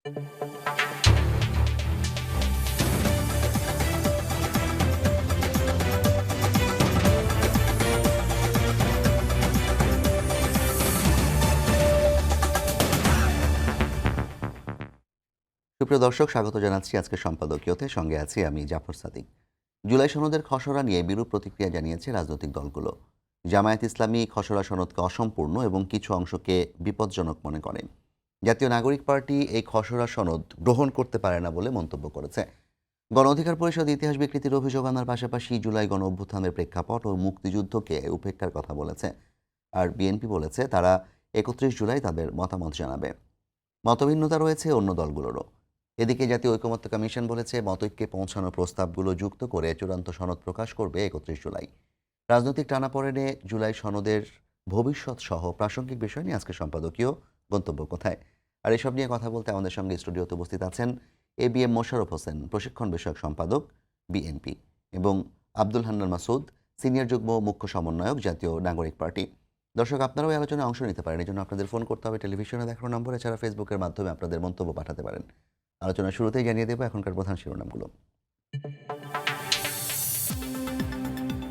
সুপ্রিয় দর্শক, স্বাগত জানাচ্ছি আজকে সম্পাদকীয়তে। সঙ্গে আছি আমি জাফর সাদিক। জুলাই সনদের খসড়া নিয়ে বিরূপ প্রতিক্রিয়া জানিয়েছে রাজনৈতিক দলগুলো। জামায়াত ইসলামী খসড়া সনদকে অসম্পূর্ণ এবং কিছু অংশকে বিপজ্জনক মনে করে। জাতীয় নাগরিক পার্টি এই খসড়া সনদ গ্রহণ করতে পারে না বলে মন্তব্য করেছে। গণ অধিকার পরিষদ ইতিহাস বিকৃতির অভিযোগ আনার পাশাপাশি জুলাই গণ অভ্যুত্থানের প্রেক্ষাপট ও মুক্তিযুদ্ধকে উপেক্ষার কথা বলেছে। আর বিএনপি বলেছে তারা ৩১ জুলাই তাদের মতামত জানাবে। মতভিন্নতা রয়েছে অন্য দলগুলোরও। এদিকে জাতীয় ঐকমত্য কমিশন বলেছে মতৈক্যে পৌঁছানো প্রস্তাবগুলো যুক্ত করে চূড়ান্ত সনদ প্রকাশ করবে ৩১ জুলাই। রাজনৈতিক টানাপোড়েনে জুলাই সনদের ভবিষ্যৎ সহ প্রাসঙ্গিক বিষয় নিয়ে আজকে সম্পাদকীয় গন্তব্য কোথায়। আর এসব নিয়ে কথা বলতে আমাদের সঙ্গে স্টুডিওতে উপস্থিত আছেন ABM মোশাররফ হোসেন, প্রশিক্ষণ বিষয়ক সম্পাদক বিএনপি, এবং আব্দুল হান্নান মাসুদ, সিনিয়র যুগ্ম মুখ্য সমন্বয়ক, জাতীয় নাগরিক পার্টি। দর্শক, আপনারাও এই আলোচনায় অংশ নিতে পারেন। এই জন্য আপনাদের ফোন করতে হবে টেলিভিশনে দেখানো নম্বরে, এছাড়া ফেসবুকের মাধ্যমে আপনাদের মন্তব্য পাঠাতে পারেন। আলোচনা শুরুতেই জানিয়ে দেব এখনকার প্রধান শিরোনামগুলো।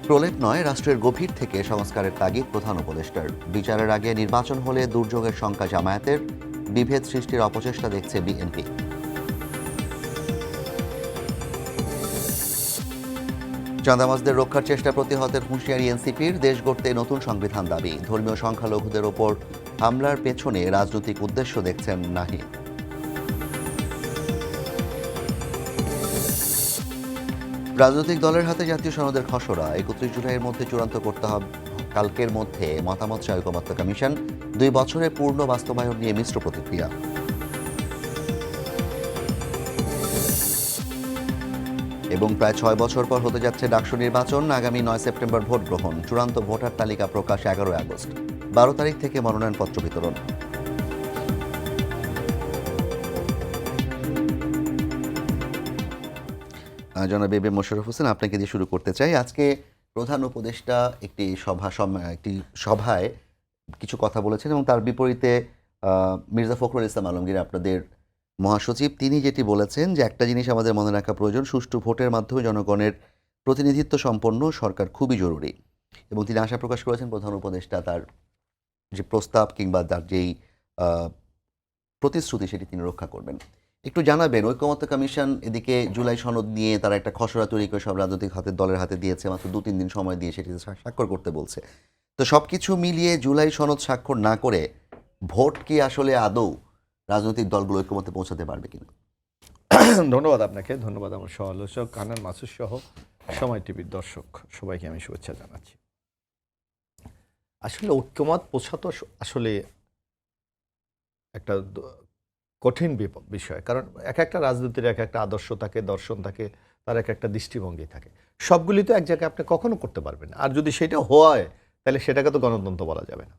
প্রলেপ নয়, রাষ্ট্রের গভীর থেকে সংস্কারের তাগিদ প্রধান উপদেষ্টার। বিচারের আগে নির্বাচন হলে দুর্যোগের সংখ্যা জামায়াতের, বিভেদ সৃষ্টির অপচেষ্টা দেখছে বিএনপি। চাঁদাবাজদের রক্ষার চেষ্টা প্রতিহতের হুঁশিয়ারি এনসিপির। দেশ গড়তে নতুন সংবিধান দাবি। ধর্মীয় সংখ্যালঘুদের ওপর হামলার পেছনে রাজনৈতিক উদ্দেশ্য দেখছেন নাহিদ। রাজনৈতিক দলের হাতে জাতীয় সনদের খসড়া ৩১ জুলাইয়ের মধ্যে চূড়ান্ত করতে হবে। কালকের মধ্যে মতামত চায় ঐকমত্য কমিশন। ২ বছরে পূর্ণ বাস্তবায়ন নিয়ে মিশ্র প্রতিক্রিয়া। এবং প্রায় ৬ বছর পর হতে যাচ্ছে ডাকসু নির্বাচন। আগামী ৯ সেপ্টেম্বর ভোট গ্রহণ। চূড়ান্ত ভোটার তালিকা প্রকাশ ১১ আগস্ট। ১২ তারিখ থেকে মনোনয়নপত্র বিতরণ। জনাব ABM মোশাররফ হোসেন, আপনাকে দিয়ে শুরু করতে চাই। আজকে প্রধান উপদেষ্টা একটি সভায় কিছু কথা বলেছেন এবং তার বিপরীতে মির্জা ফখরুল ইসলাম আলমগীর, আপনাদের মহাসচিব, তিনি যেটি বলেছেন যে একটা জিনিস আমাদের মনে রাখা প্রয়োজন, সুষ্ঠু ভোটের মাধ্যমে জনগণের প্রতিনিধিত্ব সম্পন্ন সরকার খুবই জরুরি। এবং তিনি আশা প্রকাশ করেছেন প্রধান উপদেষ্টা তার যে প্রস্তাব কিংবা তার যেই প্রতিশ্রুতি সেটি তিনি রক্ষা করবেন। একটু জানাবেন, ঐকমত্য কমিশন এদিকে জুলাই সনদ নিয়ে তারা একটা খসড়া তৈরি করে সব রাজনৈতিক দলের হাতে দিয়েছে, মাত্র ২-৩ দিন সময় দিয়ে সেটি স্বাক্ষর করতে বলছে। তো সব কিছু মিলিয়ে জুলাই সনদ স্বাক্ষর না করে ভোট কি আসলে আদৌ রাজনৈতিক দলগুলো ঐকমত্যে পৌঁছাতে পারবে কিনা? ধন্যবাদ আপনাকে, ধন্যবাদ আমার সহ আলোচক হান্নান মাসুদ সহ সময় টিভির দর্শক সবাইকে আমি শুভেচ্ছা জানাচ্ছি। আসলে ঐক্যমত পৌঁছাতো আসলে একটা কঠিন বিষয়, কারণ এক একটা রাজনীতির এক একটা আদর্শ থাকে, দর্শন থাকে, তার এক একটা দৃষ্টিভঙ্গি থাকে। সবগুলি তো এক জায়গায় আপনি কখনো করতে পারবেন না। আর যদি সেটা হয় তাহলে সেটাকে তো গণতন্ত্র বলা যাবে না,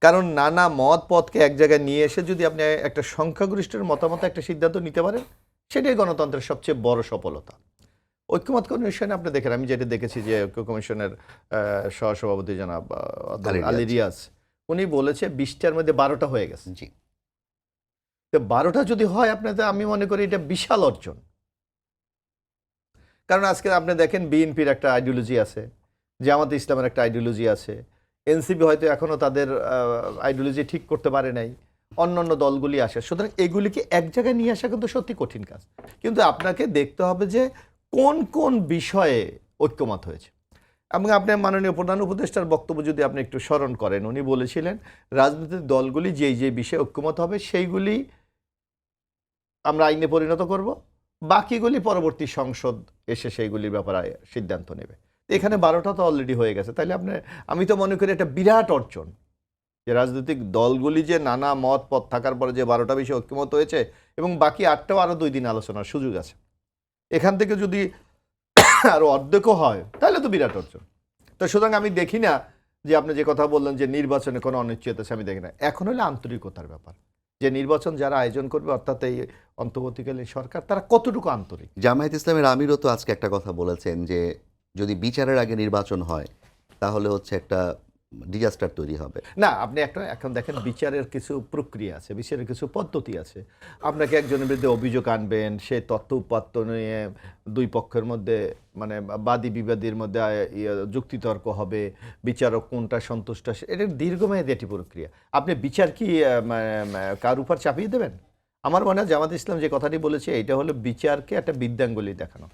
কারণ নানা মত পথকে এক জায়গায় নিয়ে এসে যদি আপনি একটা সংখ্যাগরিষ্ঠের মতামত একটা সিদ্ধান্ত নিতে পারেন, সেটাই গণতন্ত্রের সবচেয়ে বড় সফলতা। ঐক্যমত কমিশনে আপনি দেখেন, আমি যেটা দেখেছি যে ঐক্য কমিশনের সহসভাপতি জনাব আলী রিয়াজ, উনি বলেছে 20টার মধ্যে 12টা হয়ে গেছে। জি, তো 12টা যদি হয় আপনাদের, আমি মনে করি এটা বিশাল অর্জন। কারণ আজকে আপনি দেখেন বিএনপির একটা আইডিওলজি আছে, জামাতে ইসলামের একটা আইডিওলজি আছে, এনসিপি হয়তো এখনও তাদের আইডিওলজি ঠিক করতে পারে নাই, অন্যান্য দলগুলি আসে। সুতরাং এগুলিকে এক জায়গায় নিয়ে আসা কিন্তু সত্যি কঠিন কাজ। কিন্তু আপনাকে দেখতে হবে যে কোন কোন বিষয়ে ঐক্যমত হয়েছে। এবং আপনার মাননীয় প্রধান উপদেষ্টার বক্তব্য যদি আপনি একটু স্মরণ করেন, উনি বলেছিলেন রাজনৈতিক দলগুলি যেই যেই বিষয়ে ঐক্যমত হবে সেইগুলি আমরা আইনে পরিণত করব, বাকিগুলি পরবর্তী সংসদ এসে সেইগুলির ব্যাপারে সিদ্ধান্ত নেবে। এখানে 12টা তো অলরেডি হয়ে গেছে। তাইলে আমি তো মনে করি এটা বিরাট অর্জন যে রাজনৈতিক দলগুলি যে নানা মত পথ থাকার পরে যে 12টা বিষয়ে ঐক্যমত হয়েছে, এবং বাকি 8টাও আরও 2 দিন আলোচনার সুযোগ আছে। এখান থেকে যদি আরও অর্ধেকও হয় তাহলে তো বিরাট অর্জন। তো সুতরাং আমি দেখি না যে আপনি যে কথা বললেন যে নির্বাচনে কোনো অনিশ্চয়তা আছে, আমি দেখি না। এখন হলে আন্তরিকতার ব্যাপার, যে নির্বাচন যারা আয়োজন করবে, অর্থাৎ এই অন্তর্বর্তীকালীন সরকার, তারা কতটুকু আন্তরিক। জামায়াত ইসলামের আমিরও তো আজকে একটা কথা বলেছেন যে যদি বিচারের আগে নির্বাচন হয় তাহলে হচ্ছে একটা ডিজাস্টার তৈরি হবে। না, আপনি এখন দেখেন বিচারের কিছু প্রক্রিয়া আছে, বিচারের কিছু পদ্ধতি আছে। আপনাকে একজনের বিরুদ্ধে অভিযোগ আনবেন, সে তথ্য উপাত্ত নিয়ে দুই পক্ষের মধ্যে মানে বাদী বিবাদীর মধ্যে যুক্তিতর্ক হবে, বিচারক কোনটা সন্তুষ্ট, এটা দীর্ঘমেয়াদী একটি প্রক্রিয়া। আপনি বিচার কি কার উপর চাপিয়ে দেবেন? আমার মনে হয় জামাত ইসলাম যে কথাটি বলেছে এটা হলো বিচারকে একটা বিদ্যাঙ্গুলি দেখানো।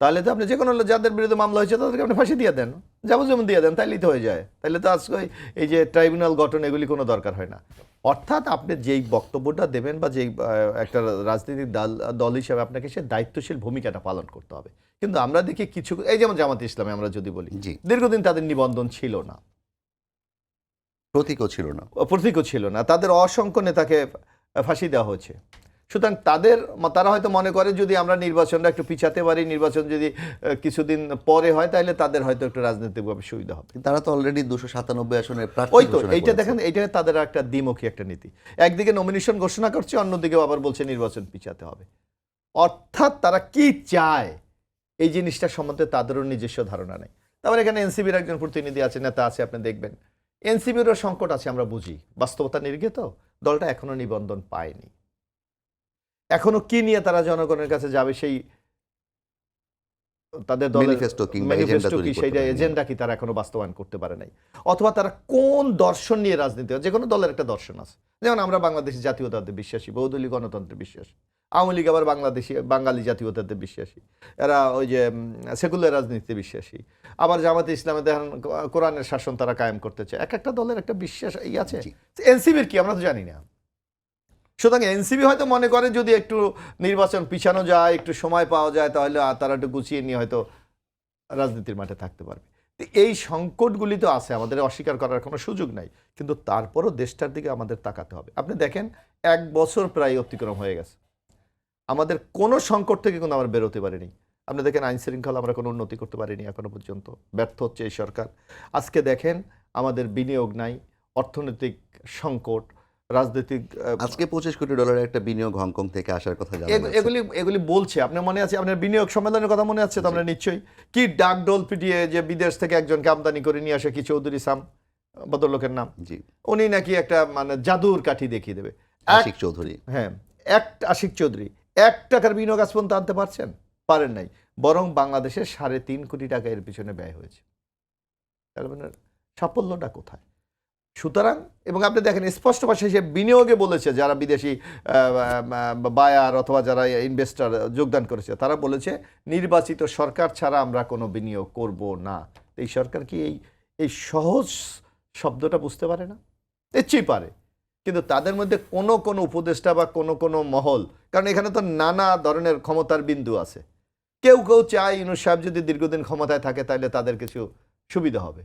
তাহলে তো আপনি যে কোনো যাদের বিরুদ্ধে মামলা হয়েছে তাদেরকে আপনি ফাঁসি দিয়ে দেন, যাবজ্জীবন দিয়ে দেন, তাইলেই তো হয়ে যায়। তাহলে তো আজকে এই যে ট্রাইব্যুনাল গঠন এগুলি কোনো দরকার হয় না। অর্থাৎ আপনি যেই বক্তব্যটা দেবেন বা যেই একটা রাজনৈতিক দল হিসাবে আপনাকে সে দায়িত্বশীল ভূমিকাটা পালন করতে হবে। কিন্তু আমরা দেখি কিছু, এই যেমন জামাত ইসলামে আমরা যদি বলি, জি, দীর্ঘদিন তাদের নিবন্ধন ছিল না, প্রতীকও ছিল না। প্রতীকও ছিল না, তাদের অসংখ্য নেতাকে ফাঁসি দেওয়া হয়েছে। সুতরাং তারা হয়তো মনে করে যদি আমরা নির্বাচনটা একটু পিছাতে পারি, নির্বাচন যদি কিছুদিন পরে হয়, তাহলে তাদের হয়তো একটু রাজনৈতিকভাবে সুবিধা হবে। তারা তো অলরেডি 297 আসনের প্রার্থী ওই তো ঘোষণা এইটা করেছে। দেখেন, এইটা তাদের একটা দ্বিমুখী একটা নীতি। একদিকে নমিনেশন ঘোষণা করছে, অন্যদিকে আবার বলছে নির্বাচন পিছাতে হবে। অর্থাৎ তারা কি চায় এই জিনিসটা সম্বন্ধে তাদেরও নিজস্ব ধারণা নেই। তারপর এখানে এনসিবির একজন প্রতিনিধি আছে, নেতা আছে, আপনি দেখবেন এনসিবিরও সংকট আছে, আমরা বুঝি, বাস্তবতা নিরিখে তো দলটা এখনো নিবন্ধন পায়নি। এখনো কি নিয়ে তারা জনগণের কাছে যাবে, সেই তাদের দলের ম্যানিফেস্টো কিংবা এজেন্ডা ম্যানিফেস্টো তৈরি কি, করতে সেইটা পারেনি। এজেন্ডা কি তারা এখনো বাস্তবায়ন করতে পারে নাই। অথবা তারা কোন দর্শন নিয়ে রাজনীতি, যে কোনো দলের একটা দর্শন আছে। যেমন আমরা বাংলাদেশি জাতীয়তাবাদে বিশ্বাসী, বহুদলীয় গণতন্ত্রে বিশ্বাসী। আওয়ামী লীগ আবার বাঙালি জাতীয়তাতে বিশ্বাসী, এরা ওই যে সেকুলার রাজনীতিতে বিশ্বাসী। আবার জামাতে ইসলামে দেখেন কোরআনের শাসন তারা কায়েম করতে চায়। এক একটা দলের একটা বিশ্বাস আছে। জি। এনসিবির কি আমরা তো জানি না। সুতরাং এনসিবি হয়তো মনে করে যদি একটু নির্বাচন পিছানো যায়, একটু সময় পাওয়া যায়, তাহলে তারা একটু গুছিয়ে নিয়ে হয়তো রাজনীতির মাঠে থাকতে পারবে। তো এই সংকটগুলি তো আছে, আমাদের অস্বীকার করার কোনো সুযোগ নাই। কিন্তু তারপরও দেশটার দিকে আমাদের তাকাতে হবে। আপনি দেখেন 1 বছর প্রায় অতিক্রম হয়ে গেছে, আমাদের কোনো সংকট থেকে কিন্তু আমরা বেরোতে পারিনি। আপনি দেখেন আইন শৃঙ্খলা আমরা কোনো উন্নতি করতে পারিনি এখনো পর্যন্ত, ব্যর্থ হচ্ছে এই সরকার। আজকে দেখেন আমাদের বিনিয়োগ নাই, অর্থনৈতিক সংকট, রাজনৈতিক আজকে $25 কোটি একটা বিনিয়োগ হংকং থেকে আসার কথা জানা যাচ্ছে। এগুলি বলছে। আপনার মনে আছে, আপনার বিনিয়োগ সম্মেলনের কথা মনে আছে তো? আমরা নিশ্চয়ই কি ডাকডোল পিটিয়ে যে বিদেশ থেকে একজনকে আমদানি করে নিয়ে আসে, কি চৌধুরী সাম ভদ্রলোকের নাম, জি, উনি নাকি একটা মানে জাদুর কাঠি দেখিয়ে দেবে। আশিক চৌধুরী। হ্যাঁ, আশিক চৌধুরী 1 টাকার বিনিয়োগ আজ পর্যন্ত আনতে পারেন নাই। বরং বাংলাদেশের 3.5 কোটি টাকা এর পিছনে ব্যয় হয়েছে। তাহলে মানে সাফল্যটা কোথায়? সুতরাং, এবং আপনি দেখেন স্পষ্ট ভাষায় সে বিনিয়োগে বলেছে, যারা বিদেশি বায়ার অথবা যারা ইনভেস্টর যোগদান করেছে, তারা বলেছে নির্বাচিত সরকার ছাড়া আমরা কোনো বিনিয়োগ করব না। এই সরকার কি এই সহজ শব্দটা বুঝতে পারে না? নিশ্চয়ই পারে, কিন্তু তাদের মধ্যে কোনো উপদেষ্টা বা কোনো মহল, কারণ এখানে তো নানা ধরনের ক্ষমতার বিন্দু আছে। কেউ চায় ইউনূস সাহেব যদি দীর্ঘদিন ক্ষমতায় থাকে তাহলে তাদের কিছু সুবিধা হবে।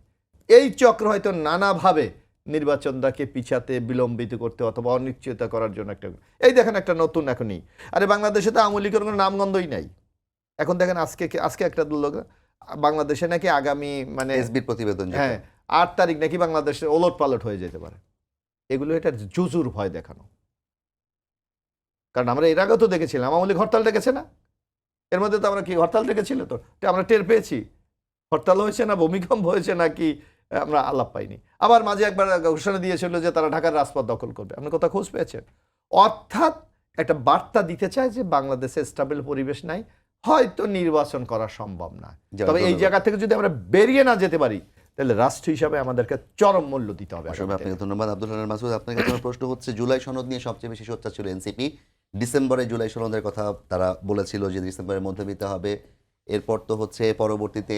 এই চক্র হয়তো নানাভাবে নির্বাচনটাকে পিছাতে, বিলম্বিত করতে অথবা অনিশ্চয়তা করার জন্য একটা, এই দেখেন একটা নতুন এখনই, আরে বাংলাদেশে তো আওয়ামী লীগের কোনো নামগন্ধই নাই। এখন দেখেন আজকে একটা লোক বাংলাদেশে নাকি আগামী মানে এসবির প্রতিবেদন যেটা। হ্যাঁ 8 তারিখ নাকি বাংলাদেশে ওলট পালট হয়ে যেতে পারে। এগুলো এটা জুজুর ভয় দেখানো। কারণ আমরা এর আগেও তো দেখেছিলাম, আওয়ামী লীগ হরতাল ডেকেছে না? এর মধ্যে তো আমরা কি হরতাল ডেকেছিল তো আমরা টের পেয়েছি? হরতাল হয়েছে না ভূমিকম্প হয়েছে নাকি আমরা আলাপ পাইনি। আবার মাঝে একবার ঘোষণা দিয়েছিল যে তারা ঢাকার রাজপথ দখল করবে, আপনি কোথাও খোঁজ পেয়েছেন? অর্থাৎ একটা বার্তা দিতে চায় যে বাংলাদেশে স্টেবল পরিবেশ নাই, হয়তো নির্বাচন করা সম্ভব না। তবে এই জায়গা থেকে যদি আমরা বেরিয়ে না যেতে পারি, তাহলে রাষ্ট্র হিসাবে আমাদেরকে চরম মূল্য দিতে হবে। অসংখ্য আপনাকে ধন্যবাদ আব্দুল হান্নান মাসুদ। আপনার কাছে আমার প্রশ্ন হচ্ছে, জুলাই সনদ নিয়ে সবচেয়ে বেশি সোচ্চার ছিল এনসিপি। ডিসেম্বরে জুলাই সনদের কথা তারা বলেছিল যে ডিসেম্বরের মধ্যে দিতে হবে। এরপর তো হচ্ছে পরবর্তীতে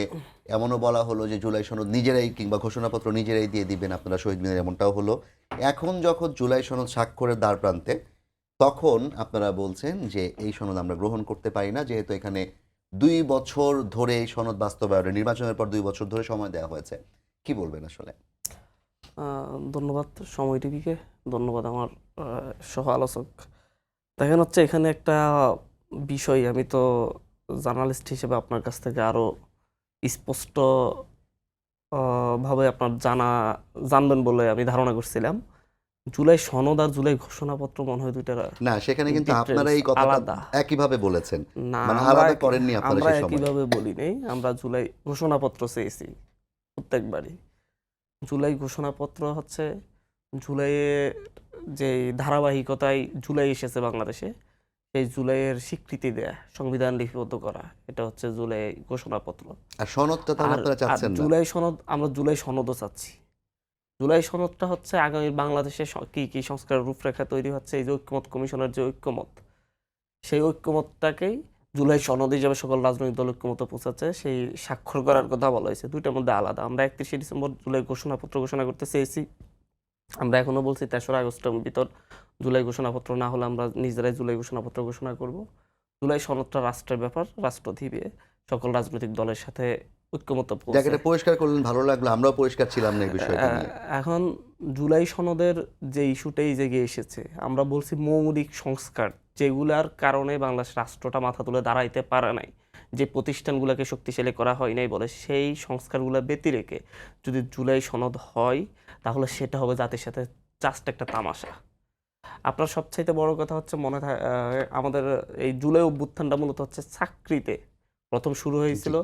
এমনও বলা হলো যে জুলাই সনদ নিজেরাই কিংবা ঘোষণাপত্র নিজেরাই দিয়ে দিবেন আপনারা শহীদ মিনারে, এমনটাও হলো। এখন যখন জুলাই সনদ স্বাক্ষরের দ্বার প্রান্তে, তখন আপনারা বলছেন যে এই সনদ আমরা গ্রহণ করতে পারি না, যেহেতু এখানে 2 বছর ধরে এই সনদ বাস্তবায়নে, নির্বাচনের পর 2 বছর ধরে সময় দেওয়া হয়েছে। কি বলবেন আসলে? ধন্যবাদ সময় টিভিকে, ধন্যবাদ আমার সহ আলোচক। দেখেন হচ্ছে এখানে একটা বিষয়, আমি তো জার্নালিস্ট হিসেবে আপনার কাছ থেকে আরো স্পষ্ট ভাবে আপনার জানবেন বলে আমি ধারণা করছিলাম। জুলাই সনদ আর জুলাই ঘোষণাপত্র মনে হয় দুইটা না, সেখানে কিন্তু difference, আপনারা এই কথাটা আলাদা। একইভাবে বলেছেন, না, মানে আমরা আলাদা করেননি আপনারা আমরা সেই সময়। একইভাবে বলি নেই। আমরা জুলাই ঘোষণাপত্র চেয়েছি প্রত্যেকবারই। জুলাই ঘোষণাপত্র হচ্ছে জুলাইয়ে যে ধারাবাহিকতায় জুলাই এসেছে বাংলাদেশে, সেই জুলাইয়ের স্বীকৃতি দেয়া, সংবিধান লিপিবদ্ধ করা, এটা হচ্ছে জুলাই ঘোষণাপত্র। আর সনদটা তাহলে আর আপনারা আর চাচ্ছেন না? জুলাই সনদ, আমরা জুলাই সনদও চাচ্ছি। জুলাই সনদটা হচ্ছে আগামী বাংলাদেশে কি কি সংস্কারের রূপরেখা তৈরি হচ্ছে, এই যে ঐক্যমত কমিশনের যে ঐক্যমত, সেই ঐক্যমতটাকেই জুলাই সনদ হিসেবে সকল রাজনৈতিক দল ঐক্যমতে পৌঁছাচ্ছে, সেই স্বাক্ষর করার কথা বলা হয়েছে। দুইটার মধ্যে আলাদা। আমরা 31শে ডিসেম্বর জুলাই ঘোষণাপত্র ঘোষণা করতে চেয়েছি। আমরা এখনো বলছি 3রা আগস্টের ভিতর জুলাই ঘোষণাপত্র না হলে আমরা নিজেরাই জুলাই ঘোষণাপত্র ঘোষণা করব। জুলাই সনদটা রাষ্ট্রের ব্যাপার, রাষ্ট্র দিবে, সকল রাজনৈতিক দলের সাথে ঐক্যমতে পৌঁছে। জায়গাটা পরিষ্কার করলেন, ভালো লাগলো। আমরাও পরিষ্কার ছিলাম না এই বিষয়টা নিয়ে। এখন জুলাই সনদের যে ইস্যুটাই জেগে এসেছে, আমরা বলছি মৌলিক সংস্কার, যেগুলার কারণে বাংলাদেশ রাষ্ট্রটা মাথা তুলে দাঁড়াইতে পারে নাই, যে প্রতিষ্ঠানগুলোকে শক্তিশালী করা হয় নাই বলে, সেই সংস্কারগুলো ব্যতি রেখে যদি জুলাই সনদ হয়, তাহলে সেটা হবে জাতির সাথে জাস্ট একটা তামাশা। আপনার সবচাইতে বড় কথা হচ্ছে আমাদের এই জুলাই অভ্যুত্থানটা মূলত হচ্ছে চাকরিতে প্রথম শুরু হয়েছিল।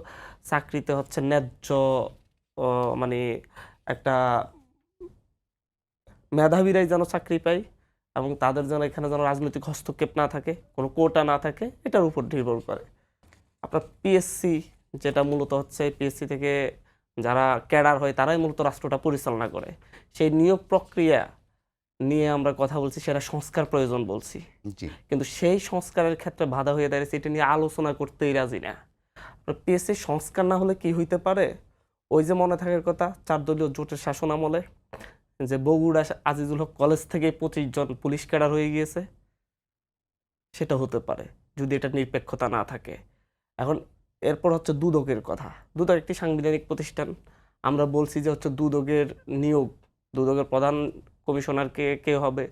চাকরিতে হচ্ছে ন্যায্য মানে একটা মেধাবীরাই যেন চাকরি পায় এবং তাদের যেন এখানে যেন রাজনৈতিক হস্তক্ষেপ না থাকে, কোনো কোটা না থাকে, এটার উপর নির্ভর করে। আপনার পিএসসি, যেটা মূলত হচ্ছে পিএসসি থেকে যারা ক্যাডার হয় তারাই মূলত রাষ্ট্রটা পরিচালনা করে, সেই নিয়োগ প্রক্রিয়া নিয়ে আমরা কথা বলছি, সেটা সংস্কার প্রয়োজন বলছি। জি। কিন্তু সেই সংস্কারের ক্ষেত্রে বাধা হয়ে দাঁড়িয়েছে, এটা নিয়ে আলোচনা করতেই রাজি না। পিএসসি সংস্কার না হলে কি হইতে পারে, ওই যে মনে থাকার কথা 4 দলীয় জোটের শাসন আমলে যে বগুড়া আজিজুল হক কলেজ থেকে 25 জন পুলিশ ক্যাডার হয়ে গিয়েছে, সেটা হতে পারে যদি এটা নিরপেক্ষতা না থাকে। এখন এরপর হচ্ছে দুদকের কথা। দুদক একটি সাংবিধানিক প্রতিষ্ঠান। আমরা বলছি যে হচ্ছে দুদকের নিয়োগ, দুদকের প্রধান কমিশনার কে হবে,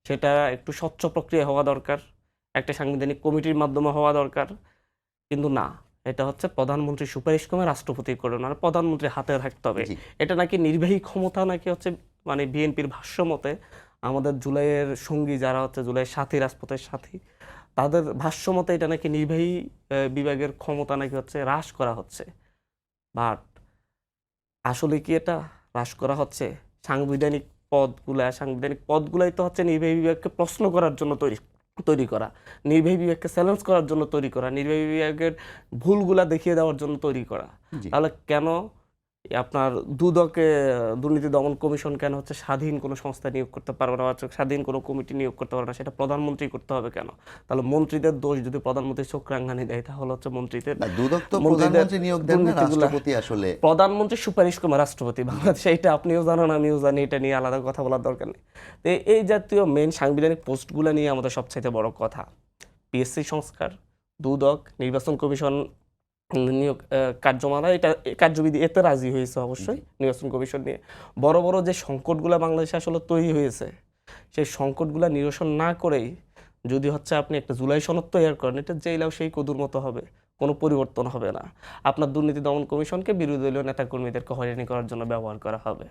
সেটা একটু স্বচ্ছ প্রক্রিয়া হওয়া দরকার, একটা সাংবিধানিক কমিটির মাধ্যমে হওয়া দরকার। কিন্তু না, এটা হচ্ছে প্রধানমন্ত্রীর সুপারিশ ক্রমে রাষ্ট্রপতি করে না, প্রধানমন্ত্রীর হাতে থাকতে হবে। জি। এটা নাকি নির্বাহী ক্ষমতা, নাকি হচ্ছে মানে বিএনপির ভাষ্য মতে, আমাদের জুলাইয়ের সঙ্গী যারা হচ্ছে জুলাইয়ের সাথী, রাজপথের সাথী, তাদের ভাষ্য মতে এটা নাকি নির্বাহী বিভাগের ক্ষমতা নাকি হচ্ছে হ্রাস করা হচ্ছে। বাট আসলে কি এটা হ্রাস করা হচ্ছে? সাংবিধানিক পদগুলাই তো হচ্ছে নির্বাহী বিভাগকে প্রশ্ন করার জন্য তৈরি করা, নির্বাহী বিভাগকে চ্যালেঞ্জ করার জন্য তৈরি করা, নির্বাহী বিভাগের ভুলগুলা দেখিয়ে দেওয়ার জন্য তৈরি করা। জি। তাহলে কেন আপনার দুদকে দুর্নীতি দমন কমিশন কেন হচ্ছে স্বাধীন কোনো সংস্থা নিয়োগ করতে পারবে না, স্বাধীন কোনো কমিটি নিয়োগ করতে পারবে না, সেটা প্রধানমন্ত্রী করতে হবে কেন? তাহলে মন্ত্রীদের দোষ যদি প্রধানমন্ত্রী চোখ রাঙানি দেয়, তাহলে হচ্ছে মন্ত্রীদের না, দুদক তো মন্ত্রীদের প্রধানমন্ত্রী নিয়োগ দেন না, দুর্নীতিগুলা রাষ্ট্রপতি আসলে। প্রধানমন্ত্রী সুপারিশ করে রাষ্ট্রপতি। বাংলাদেশে এটা আপনিও জানেন, আমিও জানি, এটা নিয়ে আলাদা কথা বলার দরকার নেই। তো এই জাতীয় মেন সাংবিধানিক পোস্টগুলো নিয়ে আমাদের সবচাইতে বড় কথা, পিএসসি সংস্কার, দুদক, নির্বাচন কমিশন নিয়োগ কার্যমালা, এটা কার্যবিধি, এতে রাজি হয়েছে অবশ্যই নির্বাচন কমিশন নিয়ে। বড় বড় যে সংকটগুলো বাংলাদেশে আসলে তৈরি হয়েছে, সেই সংকটগুলো নিরসন না করেই যদি হচ্ছে আপনি একটা জুলাই সনদ তৈরি করেন, এটা যেইলাও সেই কদুর মতো হবে, কোনো পরিবর্তন হবে না। আপনার দুর্নীতি দমন কমিশনকে বিরোধী দলীয় নেতাকর্মীদেরকে হয়রানি করার জন্য ব্যবহার করা হবে।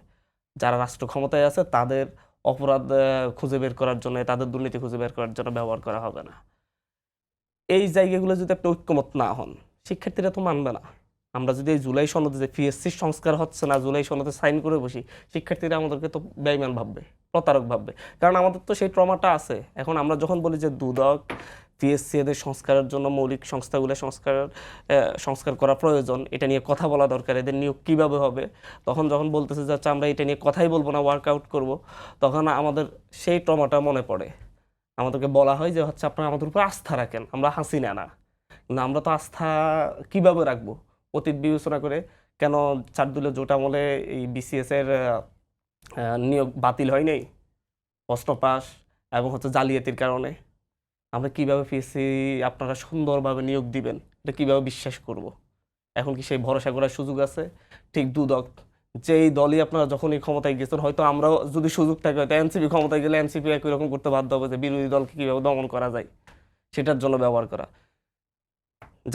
যারা রাষ্ট্র ক্ষমতায় আছে তাদের অপরাধ খুঁজে বের করার জন্য, তাদের দুর্নীতি খুঁজে বের করার জন্য ব্যবহার করা হবে না। এই জায়গাগুলো যদি আপনি ঐক্যমত না হন, শিক্ষার্থীরা তো মানবে না। আমরা যদি এই জুলাই সনদে যে পিএসসির সংস্কার হচ্ছে না, জুলাই সনদে সাইন করে বসি, শিক্ষার্থীরা আমাদেরকে তো বেঈমান ভাববে, প্রতারক ভাববে। কারণ আমাদের তো সেই ট্রমাটা আছে। এখন আমরা যখন বলি যে দুদক, পিএসসি এদের সংস্কারের জন্য মৌলিক সংস্থাগুলো সংস্কার করা প্রয়োজন, এটা নিয়ে কথা বলা দরকার, এদের নিয়োগ কীভাবে হবে, তখন যখন বলতেছে যে আচ্ছা আমরা এটা নিয়ে কথাই বলবো না, ওয়ার্কআউট করব, তখন আমাদের সেই ট্রমাটা মনে পড়ে। আমাদেরকে বলা হয় যে হচ্ছে আপনারা আমাদের উপর আস্থা রাখেন, আমরা হাসিনা না। কিন্তু আমরা তো আস্থা কিভাবে রাখবো অতীত বিবেচনা করে? কেন 4 দলীয় জোট আমলে এই বিসিএস এর নিয়োগ বাতিল হয় নাই, প্রশ্ন পাস এবং হচ্ছে জালিয়াতির কারণে? আমরা কিভাবে পিএসসি আপনারা সুন্দরভাবে নিয়োগ দিবেন, এটা কিভাবে বিশ্বাস করব? এখন কি সেই ভরসা করার সুযোগ আছে? ঠিক দুদক, যেই দলই আপনারা যখনই ক্ষমতায় গেছেন, হয়তো আমরাও যদি সুযোগ থাকে, হয়তো এনসিপি ক্ষমতায় গেলে এনসিপি একই রকম করতে বাধ্য হবে, যে বিরোধী দলকে কীভাবে দমন করা যায় সেটার জন্য ব্যবহার করা।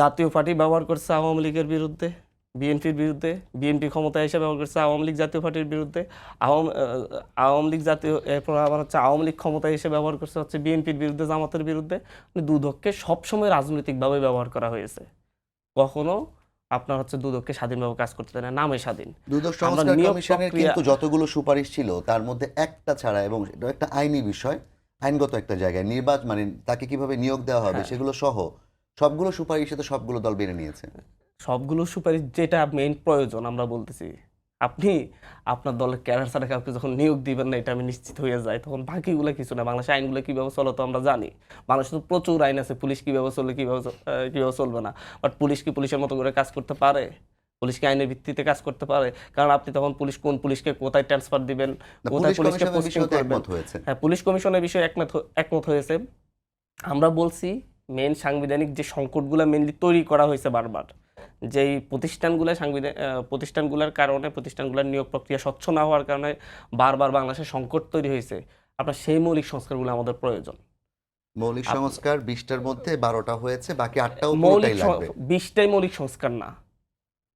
জাতীয় পার্টি ব্যবহার করছে আওয়ামী লীগের বিরুদ্ধে, বিএনপির বিরুদ্ধে, বিএনপি ক্ষমতায় এসে ব্যবহার করছে আওয়ামী লীগ জাতীয় পার্টির বিরুদ্ধে, আওয়ামী লীগ জাতীয়, এরপর আবার হচ্ছে আওয়ামী লীগ ক্ষমতায় এসে ব্যবহার করছে হচ্ছে বিএনপির বিরুদ্ধে, জামাতের বিরুদ্ধে। দুদককে সবসময় রাজনৈতিকভাবে ব্যবহার করা হয়েছে, কখনো আপনার হচ্ছে দুদককে স্বাধীনভাবে কাজ করতে দেয় না, নামে স্বাধীন। দুদক আমরা সংস্কার নিয়োগ কমিশনের প্রক্রিয়া- কিন্তু যতগুলো সুপারিশ ছিল তার মধ্যে একটা ছাড়া, এবং এটা একটা আইনি বিষয়, আইনগত একটা জায়গায় নির্বাচন মানে তাকে কিভাবে নিয়োগ দেওয়া হবে হ্যাঁ। সেগুলো সহ সবগুলো সুপারিশে তো সবগুলো দল মেনে নিয়েছে। সবগুলো সুপারিশ যেটা মেইন প্রয়োজন আমরা বলতেছি, আপনি আপনার দলের ক্যাডার ছাড়া কাউকে যখন নিয়োগ দিবেন না, এটা আমি নিশ্চিত হয়ে যাই, তখন বাকিগুলো কিছু না। বাংলাদেশের আইনগুলো কীভাবে চলে তো আমরা জানি। বাংলাদেশে তো প্রচুর আইন আছে, পুলিশ কীভাবে চলবে কীভাবে চলবে না। বাট পুলিশ কি পুলিশের মতো করে কাজ করতে পারে? পুলিশ কি আইনের ভিত্তিতে কাজ করতে পারে? কারণ আপনি তখন কোন পুলিশকে কোথায় ট্রান্সফার দিবেন, না, কোথায় পুলিশ পুলিশকে কমিশনের পোস্টিং বিষয়ে তো করবেন। একমত হয়েছে। হ্যাঁ, পুলিশ কমিশনের বিষয়ে একমত হয়েছে। আমরা বলছি মেন সাংবিধানিক যে সংকটগুলো মেনলি তৈরি করা হয়েছে বারবার, যেই প্রতিষ্ঠানগুলোর কারণে, প্রতিষ্ঠানগুলোর নিয়োগ প্রক্রিয়া স্বচ্ছ না হওয়ার কারণে বারবার বাংলাদেশে সংকট তৈরি হয়েছে, আপনার সেই মৌলিক সংস্কারগুলো আমাদের প্রয়োজন। মৌলিক সংস্কার 20টার মধ্যে 12টা হয়েছে, বাকি 8টাও মৌলিক পুরোটাই লাগবে। 20টাই মৌলিক সংস্কার না,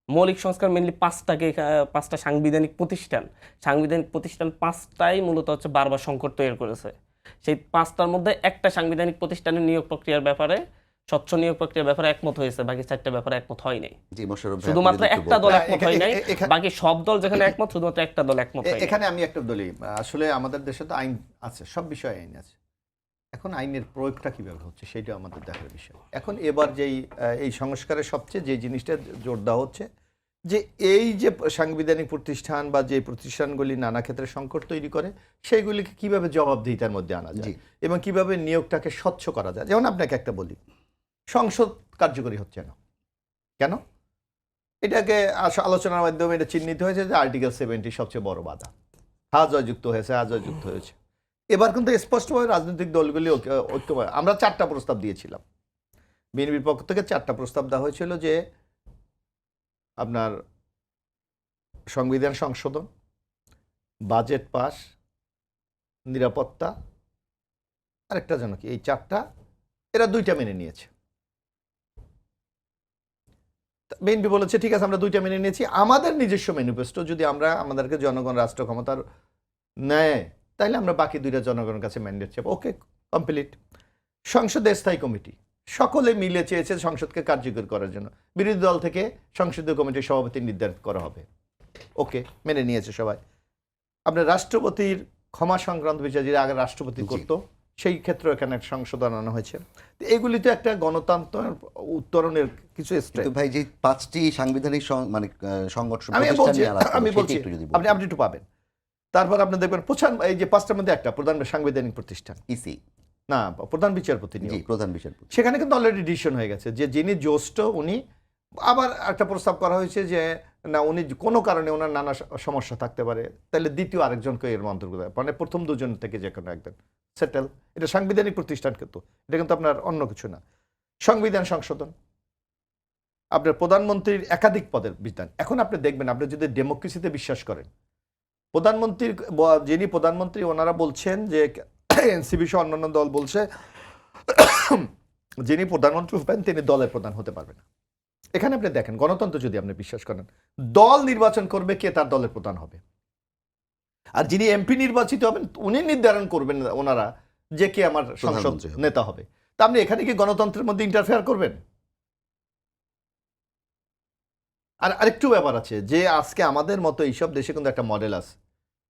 মৌলিক সংস্কার মেনলি 5টা সাংবিধানিক প্রতিষ্ঠান 5টাই মূলত হচ্ছে বারবার সংকট তৈরি করেছে। সেই 5টার মধ্যে একটা সাংবিধানিক প্রতিষ্ঠানের নিয়োগ প্রক্রিয়ার ব্যাপারে, স্বচ্ছ নিয়োগ প্রক্রিয়ার ব্যাপারে একমত হয়েছে, বাকি 4টা ব্যাপারে একমত হয় নাই। জি, মোশাররফ ভাই, শুধুমাত্র আপনি যদি একটু একটা দল বলতেন। একমত হয় নাই, বাকি সব দল যেখানে একমত, শুধুমাত্র একটা দল একমত হয় নাই। এখানে আমি একটা বলি, আসলে আমাদের দেশে তো আইন আছে, সব বিষয়ে আইন আছে। এখন আইনের প্রয়োগটা কিভাবে হচ্ছে সেটা আমাদের দেখার বিষয়। এখন এবার এই সংস্কারের সবচেয়ে যে জিনিসটা জোর দেওয়া হচ্ছে, যে এই যে সাংবিধানিক প্রতিষ্ঠান বা যে প্রতিষ্ঠানগুলি নানা ক্ষেত্রে সংকট তৈরি করে, সেইগুলিকে কিভাবে জবাবদিহিতার মধ্যে আনা যায় জি। এবং কিভাবে নিয়োগটাকে স্বচ্ছ করা যায়। যেমন আপনাকে একটা বলি, সংসদ কার্যকরী হচ্ছে না কেন? এটাকে আলোচনার মাধ্যমে এটা চিহ্নিত হয়েছে যে আর্টিকেল 70 সবচেয়ে বড় বাধা। যুক্ত হয়েছে। এবার কিন্তু স্পষ্টভাবে রাজনৈতিক দলগুলি ঐক্য, আমরা 4টা প্রস্তাব দিয়েছিলাম, বিএনপির পক্ষ থেকে 4টা প্রস্তাব দেওয়া হয়েছিল, যে আপনার সংবিধান সংশোধন, বাজেট পাস, নিরাপত্তা, আরেকটা যেন কি, এই 4টা, এরা 2টা মেনে নিয়েছে। বিএনপি বলেছে ঠিক আছে আমরা 2টা মেনে নিয়েছি, আমাদের নিজস্ব ম্যানিফেস্টো যদি আমরা আমাদেরকে জনগণ রাষ্ট্র ক্ষমতার নেয়, তাইলে আমরা বাকি 2টা জনগণের কাছে ম্যান্ডেট চাপ। ওকে, কমপ্লিট। সংসদে স্থায়ী কমিটি সকলে মিলে চেয়েছে সংসদকে কার্যকর করার জন্য, বিরোধী দল থেকে সংসদীয় কমিটির সভাপতি নির্ধারিত করা হবে। ওকে, মেনে নিয়েছে সবাই। আপনার রাষ্ট্রপতির ক্ষমা সংক্রান্ত বিষয় যেটা আগে রাষ্ট্রপতি জি। করতো, সেই ক্ষেত্রে এখানে একটা সংশোধন আনা হয়েছে। তো এগুলি তো একটা গণতন্ত্রের উত্তরণের কিছু স্টেপ। কিন্তু ভাই, যে 5টি সাংবিধানিক মানে সংগঠন আমি প্রতিষ্ঠান বলছি নিয়ে আলাপ করবো, আমি সেটি বলছি একটু যদি আপনি আপনি একটু পাবেন। তারপর আপনি দেখবেন এই যে 5টার মধ্যে একটা প্রধান সাংবিধানিক প্রতিষ্ঠান, ইসি, না প্রধান বিচারপতি জি, নিয়োগ, প্রধান বিচারপতি। সেখানে কিন্তু অলরেডি ডিসিশন হয়ে গেছে যে যিনি জ্যেষ্ঠ উনি, আবার একটা প্রস্তাব করা হয়েছে যে না উনি কোনো কারণে ওনার নানা সমস্যা থাকতে পারে, তাহলে দ্বিতীয় আরেকজনকে এর অন্তর্গত, মানে প্রথম 2জন থেকে যে কোনো একজন সেটেল। এটা সাংবিধানিক প্রতিষ্ঠান, কিন্তু এটা কিন্তু আপনার অন্য কিছু না। সংবিধান সংশোধন, আপনার প্রধানমন্ত্রীর একাধিক পদের বিধান। এখন আপনি দেখবেন, আপনি যদি ডেমোক্রেসিতে বিশ্বাস করেন, যিনি প্রধানমন্ত্রী ওনারা বলছেন যে এনসিপি সহ অন্যান্য দল বলছে যিনি প্রধানমন্ত্রী হবেন তিনি দলের প্রধান হতে পারবে না। এখানে আপনি দেখেন, গণতন্ত্র যদি আপনি বিশ্বাস করেন, দল নির্বাচন করবে কে তার দলের প্রধান হবে, আর যিনি এমপি নির্বাচিত হবেন উনি নির্ধারণ করবেন ওনারা যে কে আমার সংসদ প্রধানমন্ত্রী হবে। নেতা হবে। তা আপনি এখানে কি গণতন্ত্রের মধ্যে ইন্টারফেয়ার করবেন? আর আরেকটু ব্যাপার আছে, যে আজকে আমাদের মতো এইসব দেশে কিন্তু একটা মডেল আছে,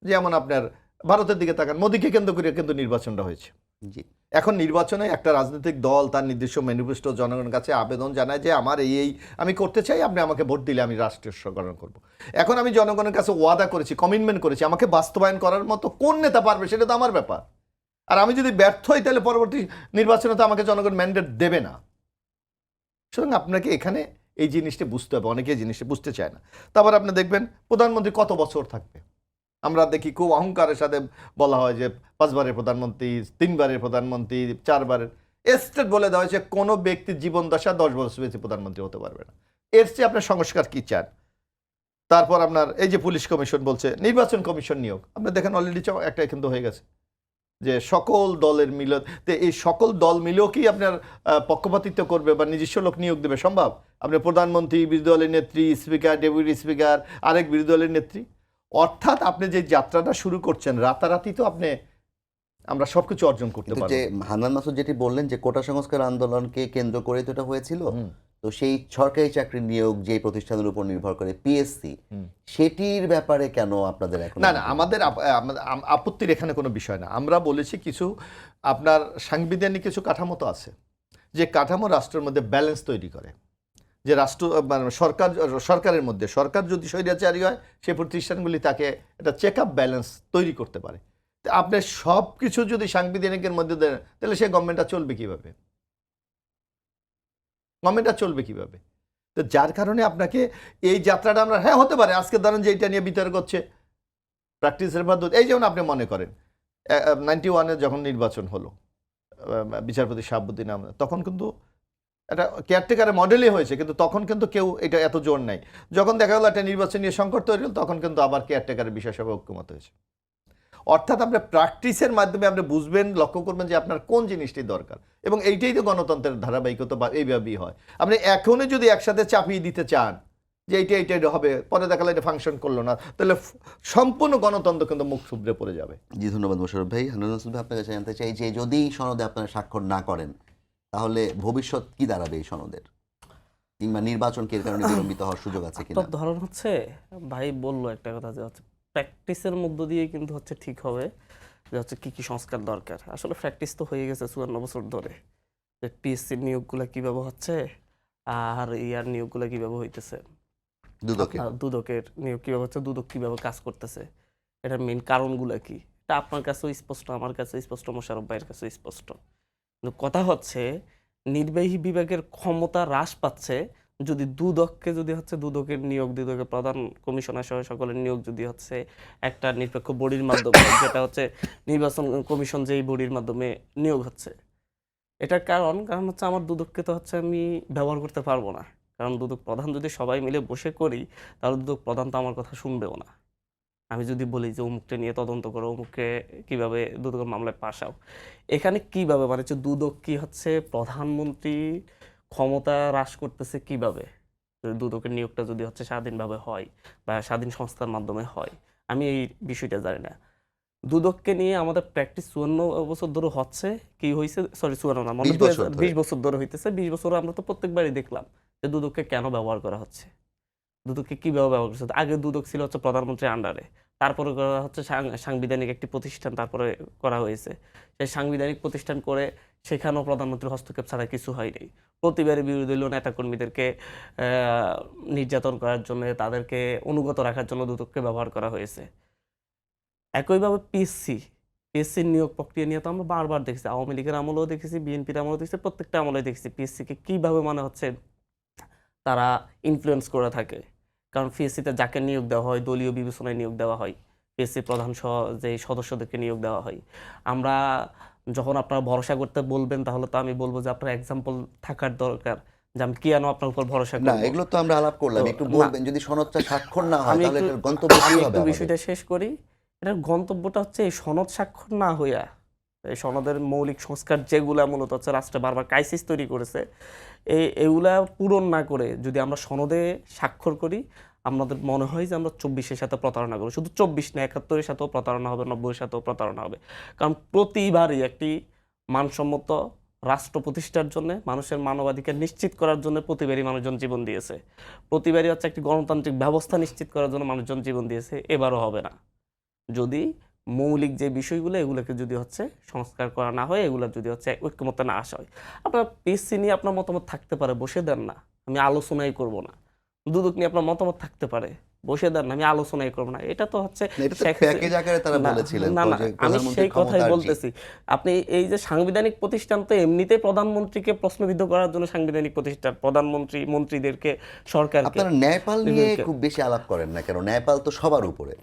যেমন আপনার ভারতের দিকে তাকান, মোদীকে কেন্দ্র করে কিন্তু নির্বাচনটা হয়েছে। জি, এখন নির্বাচনে একটা রাজনৈতিক দল তার নির্দিষ্ট ম্যানিফেস্টো জনগণের কাছে আবেদন জানায় যে আমার এই আমি করতে চাই, আপনি আমাকে ভোট দিলে আমি রাষ্ট্রীয় গঠন করব। এখন আমি জনগণের কাছে ওয়াদা করেছি, কমিটমেন্ট করেছি, আমাকে বাস্তবায়ন করার মতো কোন নেতা পারবে সেটা তো আমার ব্যাপার। আর আমি যদি ব্যর্থ হই তাহলে পরবর্তী নির্বাচনে তো আমাকে জনগণ ম্যান্ডেট দেবে না। সুতরাং আপনাকে এখানে এই জিনিসটা বুঝতে হবে, অনেকে এই জিনিসটা বুঝতে চায় না। তারপর আপনি দেখবেন প্রধানমন্ত্রী কত বছর থাকবে। আমরা দেখি খুব অহংকারের সাথে বলা হয় যে 5বারের প্রধানমন্ত্রী, 3বারের প্রধানমন্ত্রী, 4বারের। স্টেট বলে দেওয়া হয়েছে কোনো ব্যক্তি জীবন দশা 10 বছর বেশি প্রধানমন্ত্রী হতে পারবে না। এর চেয়ে আপনার সংস্কার কি চান? তারপর আপনার এই যে পুলিশ কমিশন বলছে, নির্বাচন কমিশন নিয়োগ, আপনি দেখেন অলরেডি একটা কিন্তু হয়ে গেছে যে সকল দলের মিলত, এই সকল দল মিলেও কি আপনার পক্ষপাতিত্ব করবে বা নিজস্ব লোক নিয়োগ দেবে সম্ভব? আপনার প্রধানমন্ত্রী, বিরোধী দলের নেত্রী, স্পিকার, ডেপুটি স্পিকার, আরেক বিরোধী দলের নেত্রী। অর্থাৎ আপনি যে যাত্রাটা শুরু করছেন, রাতারাতি তো আমরা সবকিছু অর্জন করতে কিন্তু পারবো। যে হান্নান মাসুদ যেটি বললেন যে কোটা সংস্কার আন্দোলনকে কেন্দ্র করে তো এটা হয়েছিল, তো তো সেই সরকারি চাকরির নিয়োগ যে প্রতিষ্ঠানের উপর নির্ভর করে পিএসসি, সেটির ব্যাপারে কেন আপনাদের এখন না না আমাদের আপত্তির এখানে কোনো বিষয় না। আমরা বলেছি কিছু আপনার সাংবিধানিক কিছু কাঠামো তো আছে, যে কাঠামো রাষ্ট্রের মধ্যে ব্যালেন্স তৈরি করে, যে রাষ্ট্র মানে সরকারের মধ্যে সরকার যদি স্বৈরাচারী হয় সেই প্রতিষ্ঠানগুলি তাকে একটা চেক আপ ব্যালেন্স তৈরি করতে পারে। তো আপনি সব কিছু যদি সাংবিধানিকের মধ্যে দেন তাহলে সেই গভর্নমেন্টটা চলবে কিভাবে? গভর্নমেন্টটা চলবে কিভাবে? তো যার কারণে আপনাকে এই যাত্রাটা আমরা, হ্যাঁ হতে পারে আজকে ধরেন যে এইটা নিয়ে বিতর্ক হচ্ছে প্র্যাকটিসের পদ্ধতি। এই যেমন আপনি মনে করেন 91-এ যখন নির্বাচন হলো বিচারপতি শাহাবুদ্দিন আহমেদ, তখন কিন্তু একটা কেয়ারটেকারের মডেলই হয়েছে, কিন্তু তখন কিন্তু কেউ এটা এত জোর নাই। যখন দেখা গেলো একটা নির্বাচন নিয়ে সংকট তৈরি হল, তখন কিন্তু আবার কেয়ারটেকারের বিষয় সবাই ঐক্যমত হয়েছে। অর্থাৎ আপনি প্র্যাকটিসের মাধ্যমে আপনি বুঝবেন, লক্ষ্য করবেন যে আপনার কোন জিনিসটি দরকার, এবং এইটাই তো গণতন্ত্রের ধারাবাহিকতা বা এইভাবেই হয়। আপনি এখনই যদি একসাথে চাপিয়ে দিতে চান যে এইটা হবে, পরে দেখালে এটা ফাংশন করলো না, তাহলে সম্পূর্ণ গণতন্ত্র কিন্তু মুখ থুবড়ে পড়ে যাবে। জি, ধন্যবাদ মোশাররফ ভাই। হান্নান হোসেন ভাই, আপনার কাছে জানতে চাই যে যদি সনদে আপনারা স্বাক্ষর না করেন তাহলে ভবিষ্যৎ কি দাঁড়াবে এই সনদের, কিংবা নির্বাচন কি এর কারণে বিলম্বিত হওয়ার সুযোগ আছে কিনা? একটা ধরন হচ্ছে, ভাই বললো একটা কথা যে হচ্ছে প্র্যাকটিসের মধ্য দিয়ে কিন্তু হচ্ছে ঠিক হবে যে হচ্ছে কি কি সংস্কার দরকার। আসলে প্র্যাকটিস তো হয়ে গেছে 54 বছর ধরে, যে পিএসসির নিয়োগগুলো কিভাবে হচ্ছে আর ইয়ার নিয়োগগুলো কিভাবে হইতেছে, দুদকে দুদকের নিয়োগ কিভাবে হচ্ছে, দুদক কিভাবে কাজ করতেছে, এটার মেইন কারণগুলো কি, এটা আপনার কাছেও স্পষ্ট, আমার কাছেও স্পষ্ট, মোশাররফ ভাইয়ের কাছেও স্পষ্ট। কিন্তু কথা হচ্ছে নির্বাহী বিভাগের ক্ষমতা হ্রাস পাচ্ছে যদি দুদককে, যদি হচ্ছে দুদকের নিয়োগ, দুদকের প্রধান কমিশনার সহ সকলের নিয়োগ যদি হচ্ছে একটা নিরপেক্ষ বডির মাধ্যমে, যেটা হচ্ছে নির্বাচন কমিশন, যেই বডির মাধ্যমে নিয়োগ হচ্ছে। এটার কারণ হচ্ছে আমার দুদককে তো হচ্ছে আমি ব্যবহার করতে পারবো না, কারণ দুদক প্রধান যদি সবাই মিলে বসে করি তাহলে দুদক প্রধান তো আমার কথা শুনবেও না। আমি যদি বলি যে অমুকটা নিয়ে তদন্ত করো, অমুককে কিভাবে দুদকের মামলায় পাশ আও, এখানে কিভাবে মানে হচ্ছে দুদক কি হচ্ছে প্রধানমন্ত্রী ক্ষমতা হ্রাস করতেছে কিভাবে, দুদকের নিয়োগটা যদি হচ্ছে স্বাধীনভাবে হয় বা স্বাধীন সংস্থার মাধ্যমে হয়, আমি এই বিষয়টা জানি না। দুদককে নিয়ে আমাদের প্র্যাকটিস 54 বছর ধরে হচ্ছে, কি হয়েছে, সরি 54 না, মানে 20 বছর ধরে হইতেছে। 20 বছর আমরা তো প্রত্যেকবারই দেখলাম যে দুদককে কেন ব্যবহার করা হচ্ছে, দুদককে কিভাবে ব্যবহার করছে। আগে দুদক ছিল হচ্ছে প্রধানমন্ত্রীর আন্ডারে, তারপরে করা হচ্ছে সাংবিধানিক একটি প্রতিষ্ঠান, তারপরে করা হয়েছে সেই সাংবিধানিক প্রতিষ্ঠান করে, সেখানেও প্রধানমন্ত্রীর হস্তক্ষেপ ছাড়া কিছু হয়নি। প্রতিবারই বিরোধী দলীয় নেতাকর্মীদেরকে নির্যাতন করার জন্য, তাদেরকে অনুগত রাখার জন্য দুদককে ব্যবহার করা হয়েছে। একইভাবে পিএসসির নিয়োগ প্রক্রিয়া নিয়ে তো আমরা বারবার দেখছি, আওয়ামী লীগের আমলেও দেখেছি, বিএনপির আমলেও দেখেছি, প্রত্যেকটা আমলে দেখেছি পিএসসিকে কীভাবে মানে হচ্ছে তারা ইনফ্লুয়েন্স করে থাকে। কারণ পিএসসিতে যাকে নিয়োগ দেওয়া হয় দলীয় বিবেচনায় নিয়োগ দেওয়া হয়, পিএসসি প্রধান সহ যে সদস্যদেরকে নিয়োগ দেওয়া হয়। আমরা যখন আপনারা ভরসা করতে বলবেন তাহলে তো আমি বলবো যে আপনার এক্সাম্পল থাকার দরকার, যে আমি কেন আপনার উপর ভরসা না, করব। এগুলো তো আমরা আলাপ করলাম, তো একটু না, বলবেন যদি সনদটা স্বাক্ষর না হয় আমি তাহলে একটু এটার গন্তব্য কি হবে একটু আমাদের? বিষয়টা শেষ করি। এটার গন্তব্যটা হচ্ছে এই সনদ স্বাক্ষর না হইয়া, এই সনদের মৌলিক সংস্কার যেগুলা মূলত হচ্ছে রাষ্ট্রে বারবার ক্রাইসিস তৈরি করেছে, এগুলা পূরণ না করে যদি আমরা সনদে স্বাক্ষর করি, আমাদের মনে হয় যে আমরা 24-এর সাথে প্রতারণা করবো। শুধু 24 না, 71-এর সাথেও প্রতারণা হবে, 90-এর সাথেও প্রতারণা হবে। কারণ প্রতিবারই একটি মানসম্মত রাষ্ট্র প্রতিষ্ঠার জন্য, মানুষের মানবাধিকার নিশ্চিত করার জন্য প্রতিবারই মানুষজন জীবন দিয়েছে। প্রতিবারই হচ্ছে একটি গণতান্ত্রিক ব্যবস্থা নিশ্চিত করার জন্য মানুষজন জীবন দিয়েছে। এবারও হবে না যদি মৌলিক যে বিষয়গুলো, এগুলোকে যদি হচ্ছে সংস্কার করা না হয়, এগুলো যদি হচ্ছে ঐক্যমত্যে না আসা হয়। আপনার পিএসসি নিয়ে আপনার মতামত থাকতে পারে, বসে দেন না, আমি আলোচনাই করব না। দুদক নিয়ে আপনার মতামত থাকতে পারে, বসে দেন না, আমি আলোচনাই করব না। এটা তো হচ্ছে প্যাকেজ আকারে তারা বলেছিলেন না তো না, যে আমি প্রধানমন্ত্রীর সেই কথাই ক্ষমতা বলতেছি। আপনি এই যে সাংবিধানিক প্রতিষ্ঠান তো এমনিতেই প্রধানমন্ত্রীকে প্রশ্নবিদ্ধ করার জন্য সাংবিধানিক প্রতিষ্ঠান, প্রধানমন্ত্রী মন্ত্রীদেরকে, সরকারকে। আপনারা ন্যায়পাল নিয়ে খুব বেশি আলাপ করেন না কেন? ন্যায়পাল তো সবার উপরে।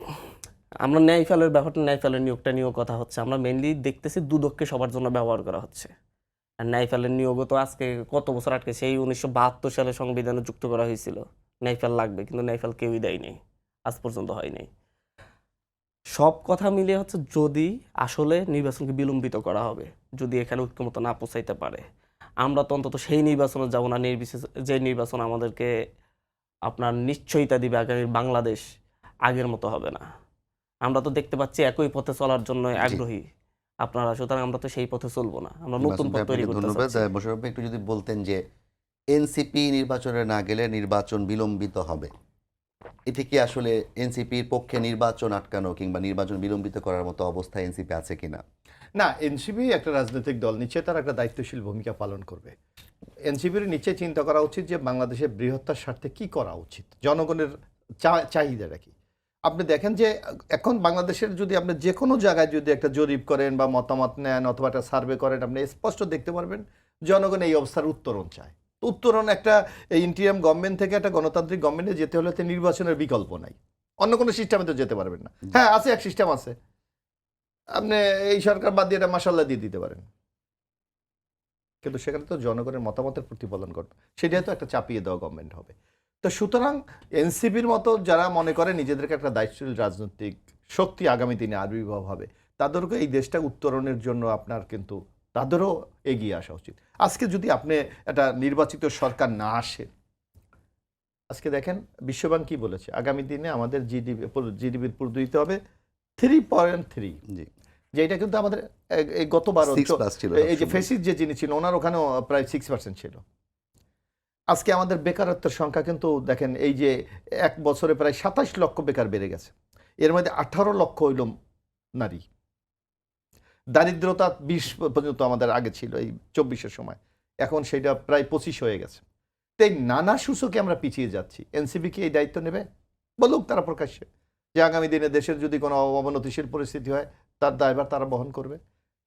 আমরা ন্যায়পালের ব্যাপারটা, ন্যায়পালের নিয়োগটা নিয়েও কথা হচ্ছে। আমরা মেইনলি দেখতেছি দুদককে সবার জন্য ব্যবহার করা হচ্ছে। আর ন্যায়পালের নিয়োগও তো আজকে কত বছর আটকে, সেই 1972 সালে সংবিধানে যুক্ত করা হয়েছিল ন্যায়পাল লাগবে, কিন্তু ন্যায়পাল কেউই দেয়নি, আজ পর্যন্ত হয়নি। সব কথা মিলিয়ে হচ্ছে যদি আসলে নির্বাচনকে বিলম্বিত করা হবে, যদি এখানে ঐক্যমত না পৌঁছাইতে পারে, আমরা তো অন্তত সেই নির্বাচনে যাব না, নির্বিশেষ যে নির্বাচন আমাদেরকে আপনার নিশ্চয়তা দিবে আগামী বাংলাদেশ আগের মতো হবে না। আমরা তো দেখতে পাচ্ছি একই পথে চলার জন্য আগ্রহী আপনারা, সুতরাং আমরা তো সেই পথে চলবো না, আমরা নতুন পথ তৈরি করতে ধন্যবাদ চাচ্ছি। মোশাররফ ভাই, একটু যদি বলতেন যে এনসিপি নির্বাচনে না গেলে নির্বাচন বিলম্বিত হবে, এটি কি আসলে এনসিপির পক্ষে নির্বাচন আটকানো কিংবা নির্বাচন বিলম্বিত করার মতো অবস্থায় এনসিপি আছে কিনা? না, এনসিপি একটা রাজনৈতিক দল, নিচে তারা একটা দায়িত্বশীল ভূমিকা পালন করবে। এনসিপির নিচে চিন্তা করা উচিত যে বাংলাদেশের বৃহত্তর স্বার্থে কি করা উচিত, জনগণের চাহিদাটা কি। আপনি দেখেন যে এখন বাংলাদেশের যদি আপনি যে কোনো জায়গায় যদি একটা জরিপ করেন বা মতামত নেন অথবা একটা সার্ভে করেন, আপনি স্পষ্ট দেখতে পারবেন জনগণ এই অবস্থার উত্তরণ চায়। উত্তরণ একটা ইন্টিরিয়াম গভর্নমেন্ট থেকে একটা গণতান্ত্রিক গভর্নমেন্টে যেতে হলে তো নির্বাচনের বিকল্প নাই, অন্য কোনো সিস্টেমে তো যেতে পারবেন না। হ্যাঁ আছে, এক সিস্টেম আছে, আপনি এই সরকার বাদ দিয়ে এটা মাসাল্লাহ দিয়ে দিতে পারেন, কিন্তু সেখানে তো জনগণের মতামতের প্রতিফলন ঘটবে, সেটাই তো একটা চাপিয়ে দেওয়া গভর্নমেন্ট হবে। তো সুতরাং এনসিপির মতো যারা মনে করে নিজেদেরকে একটা দায়িত্বশীল রাজনৈতিক শক্তি আগামী দিনে আবির্ভাব হবে, তাদেরকে এই দেশটা উত্তরণের জন্য আপনার কিন্তু তাদেরও এগিয়ে আসা উচিত। আজকে যদি আপনি একটা নির্বাচিত সরকার না আসে, আজকে দেখেন বিশ্বব্যাংক কি বলেছে, আগামী দিনে আমাদের জিডিপির প্রবৃদ্ধি হবে 3.3, জি, যে এটা কিন্তু আমাদের এই গতবার 6+ ছিল এই যে ফেসিস যে যিনি ছিল ওনার ওখানেও প্রায় 6% ছিল। আজকে আমাদের বেকারত্বের সংখ্যা কিন্তু দেখেন এই যে এক বছরে প্রায় 27 লক্ষ বেকার বেড়ে গেছে, এর মধ্যে 18 লক্ষ হইল নারী। দারিদ্রতা 20 পর্যন্ত আমাদের আগে ছিল এই 24-এর সময়, এখন সেটা প্রায় 25 হয়ে গেছে। তো এই নানা সূচকে আমরা পিছিয়ে যাচ্ছি। এনসিপি কি এই দায়িত্ব নেবে? বলুক তারা প্রকাশ্যে যে আগামী দিনে দেশের যদি কোনো অবনতিশীল পরিস্থিতি হয় তার দায়ভার তারা বহন করবে।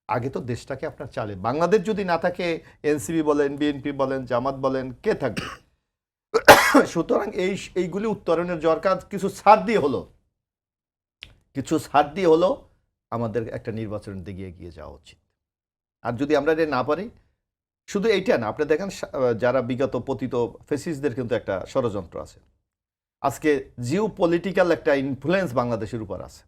আগে তো দেশটাকে আপনার চালে, বাংলাদেশ যদি না থাকে এনসিপি বলেন, বিএনপি বলেন, জামাত বলেন, কে থাকবে? সুতরাং এইগুলি উত্তরণের দরকার। কিছু ছাড় দিয়ে হলো আমাদের একটা নির্বাচনের দিকে এগিয়ে যাওয়া উচিত। আর যদি আমরা এটা না পারি, শুধু এইটা না, আপনি দেখেন যারা বিগত পতিত ফেসিসদের কিন্তু একটা ষড়যন্ত্র আছে। আজকে জিও পলিটিক্যাল একটা ইনফ্লুয়েন্স বাংলাদেশের উপর আছে,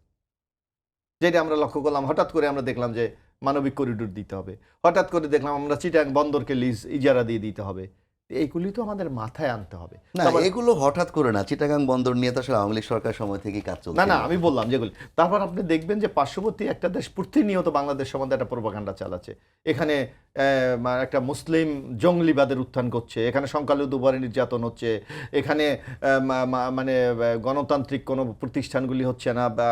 যেটা আমরা লক্ষ্য করলাম। হঠাৎ করে আমরা দেখলাম যে মানবিক করিডোর দিতে হবে, হঠাৎ করে দেখলাম আমরা চিটাং বন্দরকে লিজ ইজারা দিয়ে দিতে হবে। এইগুলি তো আমাদের মাথায় আনতে হবে। না এগুলো হঠাৎ করে না, চিটাগাং বন্দর নিয়ে তো আসলে আওয়ামী লীগ সরকার সময় থেকেই কাজ চলছে। না আমি বললাম যেগুলি, তারপর আপনি দেখবেন যে পার্শ্ববর্তী একটা দেশ প্রতিনিয়ত বাংলাদেশ সম্বন্ধে একটা প্রোপাগান্ডা চালাচ্ছে। এখানে একটা মুসলিম জঙ্গলিবাদের উত্থান করছে, এখানে সংখ্যালঘু উপরে নির্যাতন হচ্ছে, এখানে মানে গণতান্ত্রিক কোনো প্রতিষ্ঠানগুলি হচ্ছে না, বা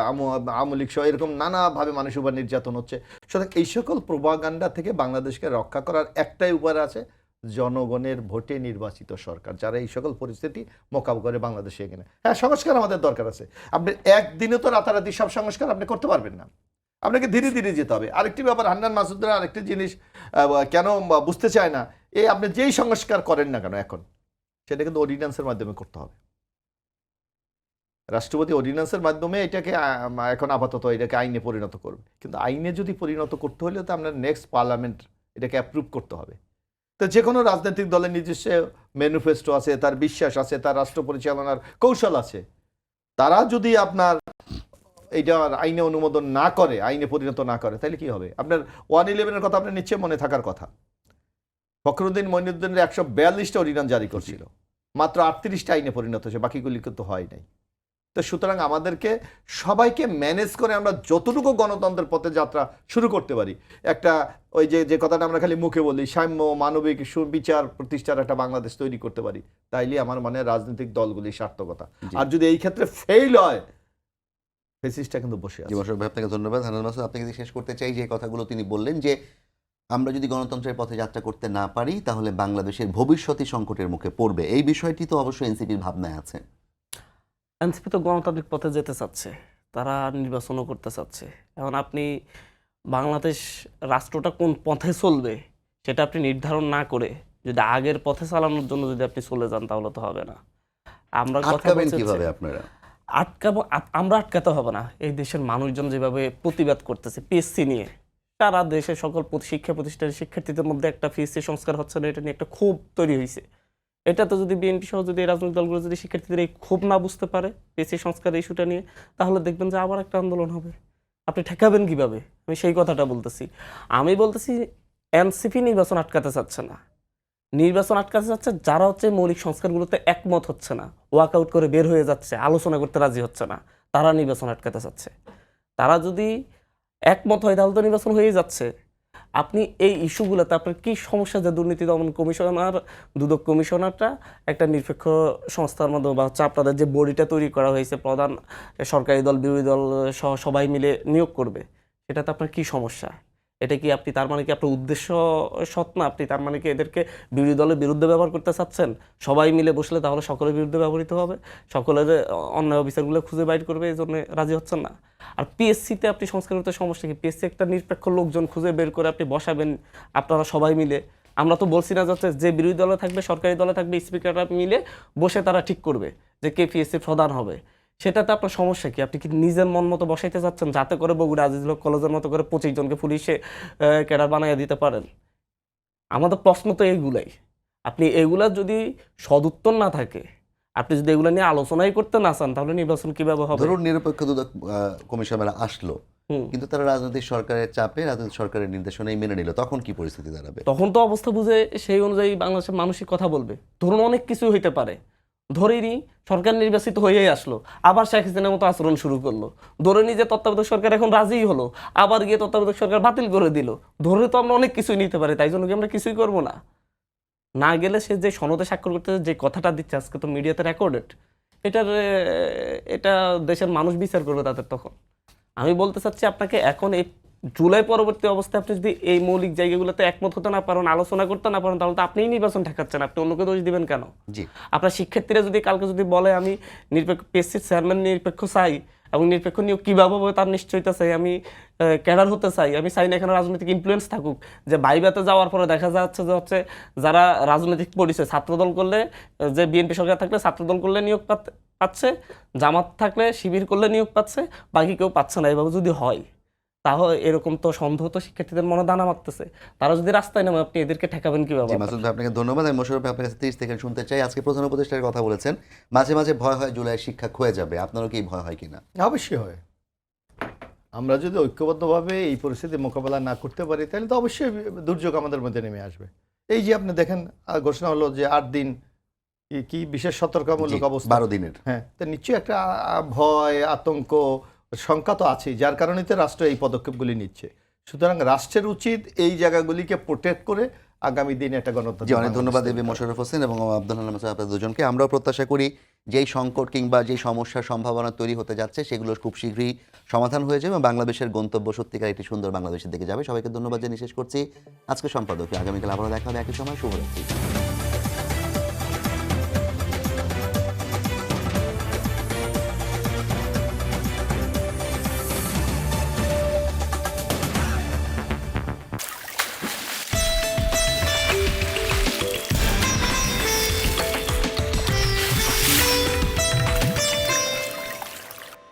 আওয়ামী লীগ সহ এরকম নানাভাবে মানুষের উপর নির্যাতন হচ্ছে। সুতরাং এই সকল প্রোপাগান্ডা থেকে বাংলাদেশকে রক্ষা করার একটাই উপায় আছে, জনগণের ভোটে নির্বাচিত সরকার যারা এই সকল পরিস্থিতি মোকাবিলা করে বাংলাদেশে এখানে। হ্যাঁ, সংস্কার আমাদের দরকার আছে। আপনি একদিনে তো রাতারাতি সব সংস্কার আপনি করতে পারবেন না, আপনাকে ধীরে ধীরে যেতে হবে। আরেকটি ব্যাপার, হান্নান মাসুদের আরেকটি জিনিস কেন বুঝতে চায় না, এই আপনি যেই সংস্কার করেন না কেন এখন, সেটা কিন্তু অর্ডিন্যান্সের মাধ্যমে করতে হবে। রাষ্ট্রপতি অর্ডিন্যান্সের মাধ্যমে এটাকে এখন আপাতত এটাকে আইনে পরিণত করবে, কিন্তু আইনে যদি পরিণত করতে হলে তো আপনার নেক্সট পার্লামেন্ট এটাকে অ্যাপ্রুভ করতে হবে। তো যে কোনো রাজনৈতিক দলের নিজস্ব ম্যানিফেস্টো আছে, তার বিশ্বাস আছে, তার রাষ্ট্র পরিচালনার কৌশল আছে। তারা যদি আপনার এইটা আইনে অনুমোদন না করে, আইনে পরিণত না করে, তাহলে কি হবে? আপনার 111-এর কথা আপনার নিশ্চয়ই মনে থাকার কথা। ফখরুদ্দিন মঈনুদ্দিনের 142টা অর্ডিন্যান্স জারি করছিল, মাত্র 38টা আইনে পরিণত হয়েছে, বাকিগুলি কিন্তু হয় নাই। তো সুতরাং আমাদেরকে সবাইকে ম্যানেজ করে আমরা যতটুকু গণতন্ত্রের পথে যাত্রা শুরু করতে পারি, একটা ওই যে কথাটা আমরা খালি মুখে বলি, সাম্য মানবিক সুবিচার প্রতিষ্ঠার একটা বাংলাদেশ তৈরি করতে পারি, তাইলে আমার মনে হয় রাজনৈতিক দলগুলি সার্থকতা। আর যদি এই ক্ষেত্রে ফেইল হয়, ফেসিসটা কিন্তু বসে আছে। জীবন ভাই আপনাকে ধন্যবাদ। হান্নান মাসুদ, আপনাকে শেষ করতে চাই যে কথাগুলো তিনি বললেন যে আমরা যদি গণতন্ত্রের পথে যাত্রা করতে না পারি তাহলে বাংলাদেশের ভবিষ্যৎই সংকটের মুখে পড়বে। এই বিষয়টি তো অবশ্যই এনসিপির ভাবনায় আছে। এনসিপি তো গণতান্ত্রিক পথে যেতে চাচ্ছে, তারা নির্বাচনও করতে চাচ্ছে। এখন আপনি বাংলাদেশ রাষ্ট্রটা কোন পথে চলবে সেটা আপনি নির্ধারণ না করে যদি আগের পথে চালানোর জন্য যদি আপনি চলে যান, তাহলে তো হবে না। আমরা কথা আটকাবেন বলছি কিভাবে আপনারা? আটকাবো, আমরা আটকাতে হবে না। এই দেশের মানুষজন যেভাবে প্রতিবাদ করতেছে পিএসসি নিয়ে, সারা দেশের সকল শিক্ষা প্রতিষ্ঠানের শিক্ষার্থীদের মধ্যে একটা পিএসসি সংস্কার হচ্ছে না, এটা নিয়ে একটা ক্ষোভ তৈরি হয়েছে। এটা তো যদি বিএনপি সহ যদি রাজনৈতিক দলগুলো যদি শিক্ষার্থীদের এই ক্ষোভ না বুঝতে পারে পিএসসি সংস্কার ইস্যুটা নিয়ে, তাহলে দেখবেন যে আবার একটা আন্দোলন হবে। আপনি ঠেকাবেন কিভাবে? আমি সেই কথাটা বলতেছি। আমি বলতেছি এনসিপি নির্বাচন আটকাতে চাচ্ছে না, নির্বাচন আটকাতে চাচ্ছে যারা হচ্ছে মৌলিক সংস্কারগুলোতে একমত হচ্ছে না, ওয়াকআউট করে বের হয়ে যাচ্ছে, আলোচনা করতে রাজি হচ্ছে না, তারা নির্বাচন আটকাতে চাচ্ছে। তারা যদি একমত হয় তাহলে তো নির্বাচন হয়ে যাচ্ছে। আপনি এই ইস্যুগুলোতে আপনার কি সমস্যা যে দুর্নীতি দমন কমিশনার, দুদক কমিশনারটা একটা নিরপেক্ষ সংস্থার মাধ্যমে বা হচ্ছে আপনাদের যে বডিটা তৈরি করা হয়েছে প্রধান সরকারি দল বিরোধী দল সহ সবাই মিলে নিয়োগ করবে, সেটাতে আপনার কি সমস্যা? এটা কি আপনি তার মানে কি আপনার উদ্দেশ্য সৎ না? আপনি তার মানে কি এদেরকে বিরোধী দলের বিরুদ্ধে ব্যবহার করতে চাচ্ছেন? সবাই মিলে বসলে তাহলে সকলের বিরুদ্ধে ব্যবহৃত হবে, সকলের অন্যায় অফিসারগুলো খুঁজে বাইর করবে, এই জন্য রাজি হচ্ছেন না। আর পিএসসিতে আপনি সংস্কার করতে সমস্যা কি? পিএসসি একটা নিরপেক্ষ লোকজন খুঁজে বের করে আপনি বসাবেন আপনারা সবাই মিলে। আমরা তো বলছি না যাচ্ছে যে বিরোধী দলে থাকবে, সরকারি দলে থাকবে, স্পিকাররা মিলে বসে তারা ঠিক করবে যে কে পিএসসি প্রধান হবে। সেটাতে আপনার সমস্যা কি? আপনি কি নিজের মন মতো বসাইতে চাচ্ছেন যাতে করে বগুড়া আজিজুল হক কলেজের মতো করে 25 জনকে পুলিশে ক্যাডার বানিয়ে দিতে পারেন? আমাদের প্রশ্ন তো এইগুলাই। আপনি এগুলা যদি সদুত্তর না থাকে, আপনি যদি এগুলা নিয়ে আলোচনাই করতে না চান, তাহলে নির্বাচন কিভাবে হবে? ধরুন নিরপেক্ষ দুদক কমিশনার আসলো, হুম। কিন্তু তারা রাজনৈতিক সরকারের চাপে রাজনৈতিক সরকারের নির্দেশনাই মেনে নিল, তখন কি পরিস্থিতি দাঁড়াবে? তখন তো অবস্থা বুঝে সেই অনুযায়ী বাংলাদেশের মানুষই কথা বলবে। ধরুন অনেক কিছু হইতে পারে, ধরে নি সরকার নির্বাচিত হয়েই আসলো, আবার শেখ হাসিনার মতো আচরণ শুরু করলো। ধরে নি যে তত্ত্বাবধায়ক সরকার এখন রাজিই হলো, আবার গিয়ে তত্ত্বাবধায়ক সরকার বাতিল করে দিল। ধরে তো আমরা অনেক কিছুই নিতে পারি, তাই জন্য কি আমরা কিছুই করবো না? না গেলে সে যে সনদে স্বাক্ষর করতে যে কথাটা দিচ্ছে আজকে তো মিডিয়াতে রেকর্ডেড, এটা দেশের মানুষ বিচার করবে তাদের তখন। আমি বলতে চাচ্ছি আপনাকে এখন এই জুলাই পরবর্তী অবস্থায় আপনি যদি এই মৌলিক জায়গাগুলোতে একমত হতে না পারেন, আলোচনা করতে না পারেন, তাহলে তো আপনিই নির্বাচন ঠেকাচ্ছেন। আপনি অন্যকে দোষ দিবেন কেন? জি, আপনার শিক্ষার্থীরা যদি কালকে যদি বলে আমি নিরপেক্ষ পিএসসির চেয়ারম্যান নিরপেক্ষ চাই এবং নিরপেক্ষ নিয়োগ কীভাবে হবে তার নিশ্চয়তা চাই, আমি ক্যাডার হতে চাই, আমি চাই না এখানে রাজনৈতিক ইনফ্লুয়েন্স থাকুক। যে বাইবাতে যাওয়ার পরে দেখা যাচ্ছে যে হচ্ছে যারা রাজনৈতিক পরিচয় ছাত্রদল করলে, যে বিএনপি সরকার থাকলে ছাত্রদল করলে নিয়োগ পাচ্ছে, জামাত থাকলে শিবির করলে নিয়োগ পাচ্ছে, বাকি কেউ পাচ্ছে না। এভাবে যদি হয় তাহলে এরকম তো সন্দেহ তো শিক্ষার্থীদের মনে দানা মারতেছে। তারা যদি রাস্তায় নামে আপনি এদেরকে ঠেকাবেন কিভাবে? জি মাসুদ ভাই, আপনাকে ধন্যবাদ। আমি মোশাররফ ভাই আপনার কাছে 30 সেকেন্ড শুনতে চাই। আজকে প্রধান উপদেষ্টার কথা বলেছেন, মাঝে মাঝে ভয় হয় জুলাই শিক্ষা ক্ষয়ে যাবে, আপনারও কি ভয় হয় কিনা? অবশ্যই হয়। আমরা যদি ঐক্যবদ্ধভাবে এই পরিস্থিতি মোকাবেলা না করতে পারি তাহলে তো অবশ্যই দুর্যোগ আমাদের মধ্যে নেমে আসবে। এই যে আপনি দেখেন ঘোষণা হলো যে 8 দিন কি বিশেষ সতর্কতামূলক অবস্থা, 12 দিনের। হ্যাঁ, তো নিশ্চয়ই একটা ভয় আতঙ্ক শঙ্কা তো আছেই, যার কারণে তো রাষ্ট্র এই পদক্ষেপগুলি নিচ্ছে। সুতরাং রাষ্ট্রের উচিত এই জায়গাগুলিকে প্রোটেক্ট করে আগামী দিনে একটা জি, গণতন্ত্র। অনেক ধন্যবাদ দেবী মোশাররফ হোসেন এবং আব্দুল হান্নান মাসুদ আপনাদের দুজনকে। আমরাও প্রত্যাশা করি যেই সংকট কিংবা যেই সমস্যার সম্ভাবনা তৈরি হতে যাচ্ছে সেগুলো খুব শীঘ্রই সমাধান হয়ে যাবে এবং বাংলাদেশের গন্তব্য সত্যিকার একটি সুন্দর বাংলাদেশের দিকে যাবে। সবাইকে ধন্যবাদ জানিয়ে শেষ করছি আজকে সম্পাদকীয়। আগামীকাল আবারও দেখা হবে একই সময়। শুভরাত্রি।